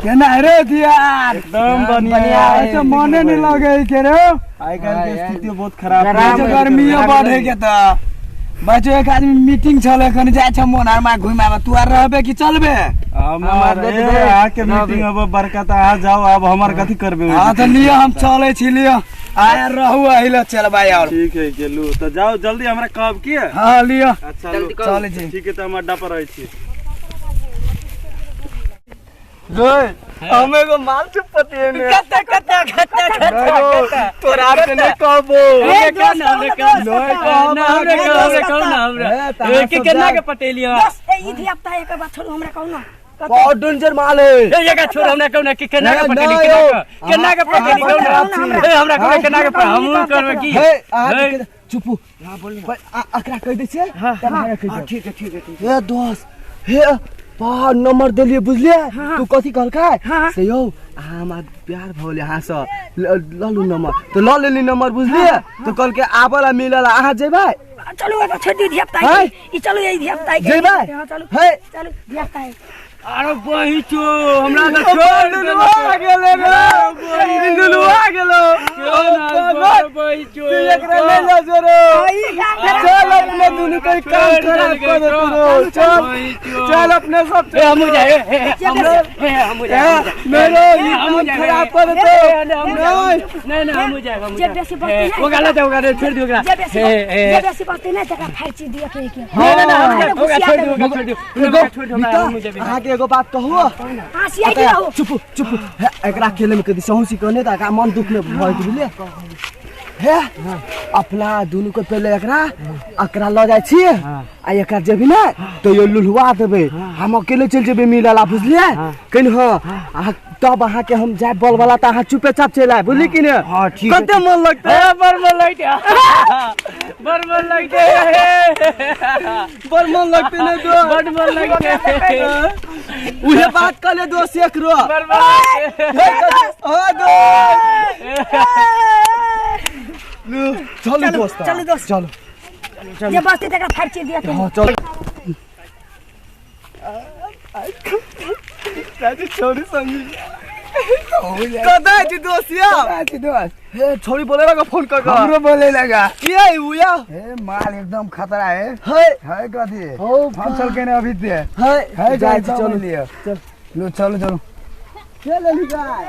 केना रे यार एकदम बढ़िया ऐसे मने नहीं लगे के रे आजकल के स्थिति बहुत खराब है गर्मी बढ़े के त बच्चो एक आदमी मीटिंग चले खन जाय छ मोनार मा घुमाबे तू आर रहबे कि चलबे हमार आके मीटिंग अब बरकत आ जाओ अब हमार कथि करबे हां त लियो हम चले छी लियो आया रहू आइला चल भाई और ठीक है गेलू तो जाओ जल्दी हमरा कब की हां लियो अच्छा चले छी ठीक है त हम अड्डा पर रहै छी रोय हमें को माल चुपते ने कत्ता तोरा के ने कहबो के केना के पटेलिया बस ई धियापुता एक बात छोड़ हमरा कहू ना बहुत डेंजर माल है ये का छोड़ हमरा कहू ना कि केना के पटेली केना के पटेली कहू ना हमरा कहू केना के हम करबे की चुप हां बोल अकरा कह दे छे ठीक है ए दोस्त हे पा नंबर देलिए बुझलिए तू कथि कहलकै से यौ हमार प्यार भौले हां से ललू नंबर तो ल लेली नंबर बुझलिए तो कल के आबला मिलला आहा जेबै चलो एक छेदी धियापुता ई चलो यही धियापुता जेबै चलो हे चलो धियापुता अरे बही चो हमरा त छोड़ लुलुआ गेले रे लुलुआ गेलो बही चो तू एकरा ले जा जरो चल अपने दुनु कोई काम खराब कर दो चल अपने सब हम जाए हम जाए मेरे ये हम खराब कर दो नहीं हम जाएगा हम जाए वो गाला जाओ गाले छोड़ दियो जे बेसी बस्ती नहीं तका फाइची दिया के नहीं छोड़ दियो आगे एगो बात कहू आसिया के हो चुप एकरा खेले में कदी सहूसी करने त मन दुख में भय बुझले हे अपना दुनु को पहले एकरा ल जाय छी आ एकरा जेबी ना तो यो लुलुआ देबे हम अकेले चल जेबे मिलला बुझलिए कहीं हां तब अहाँ के हम जाय बल वाला त अहाँ चुपे चाप चला बुझली कि ने हां ठीक कते मन लगते है बर मन लगते बर मन लगते ने दो बड़ मन लगते उहे बात कर ले दो शेख रो बर हां दो चलो दोस्त चलो जे बस्ती तक फाइची दिया के हां चल राजी छोरी संगी कदा जी दोस्तिया जी दोस्त हे छोरी बोले लगा फोन कर हमरो बोले लगा की है उया हे माल एकदम खतरा है है कथि हम चल के ने अभी दे है जाय चलो लियो चल लो चलो चल ली गाय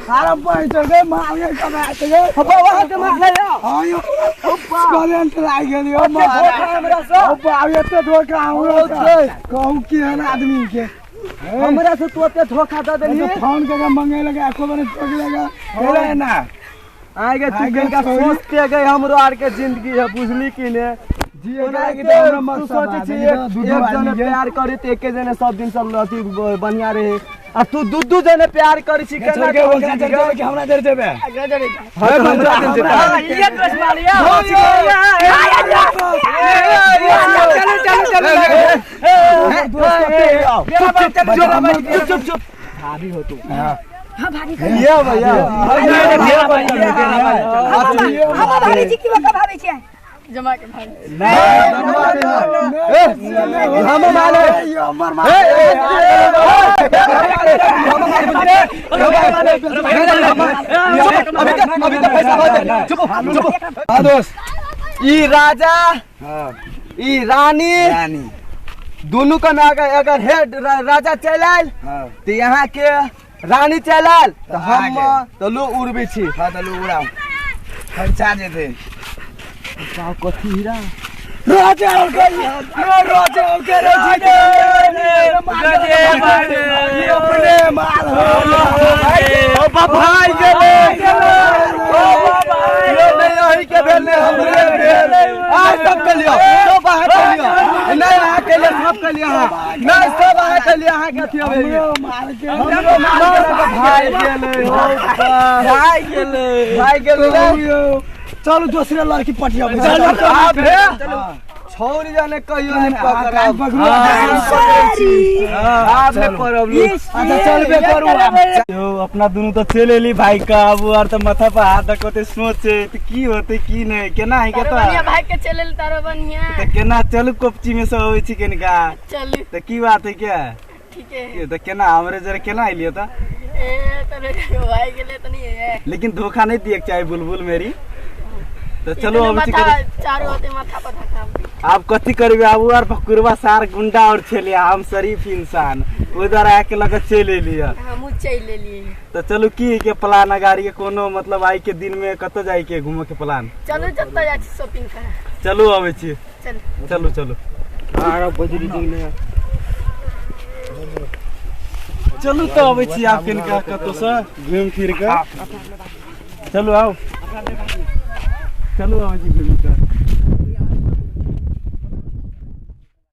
सारा पाई चल गए माल के कमाते गए बाबा के माल ले हां यो करंट लाग गेलियो माल हमरा से बाबा एते धोखा हमरो कहू की है आदमी के हमरा से तू एते धोखा द देली फोन के मंगे लगा एको बने ठग लगा हेले ना आगे तू का सोचते गए हमरो आर के जिंदगी है बुझली कि ने जिए के त हमरा मकसद छै एक जने प्यार करे त एके जने सब दिन सब अथी बढ़िया रहे आ तू दू जने प्यार करै छी केना के बोल छी कि हमरा देर जेबे हां ये ड्रेस मालिया चलो चुप भाभी हो तू हां भाभी ये भैया हम भाभी जी की बात भाभी छी जमा के भाई हम माले हमर माले अभी पैसा हो चुप हां दोस्त ई राजा ई रानी दोनों का में अगर हेड राजा चलाल तो यहाँ के रानी चलाल तो हम तो लो उड़बे छी हां तो लो उड़ाओ खर्चा जेते का कथि हीरा राजा के ये अपने माल हो भाई गेले यो नहीं यही के भेले हमरे भेल आज तक के लियो तो बाहर के लियो नहीं आ के लिए सब के लिए नहीं सब आ के लिए आ के अथी होबे माल के भाई गेले चलो दूसरे लड़की पटिया छोरी जाने कहियो नहीं पकड़ा आपने प्रॉब्लम अच्छा चलबे करू यो अपना दोनों तो चले ली भाई का अब और तो माथा पे हाथ रखते सोचे तो की होते की नहीं केना है के तो बढ़िया भाई के चलेल तारो बढ़िया तो केना चलू कोपची में से होई छी केनका चलू तो की बात है क्या ठीक है ये तो केना हमरे जरे केना आइलियो त ए तने भाई के लिए तो नहीं है लेकिन धोखा नहीं दिए चाहे बुलबुल मेरी तो चलो अब माथा चार होते माथा पर धक्का आप कथी करबे आबू और पकुरवा सार गुंडा और छेले हम शरीफ इंसान उधर आके लगे चले लिया हम चल ले लिए तो चलो की के प्लान अगाड़ी के कोनो मतलब आई के दिन में कत जाई के घूमे के प्लान चलो जत्ता जा शॉपिंग कर चलो आवे छी चल चलो चलो आरो बजरी दिने चलो तो आवे छी आप किनका कतो से घूम फिर के चलो आओ चलो आवे छी घूम के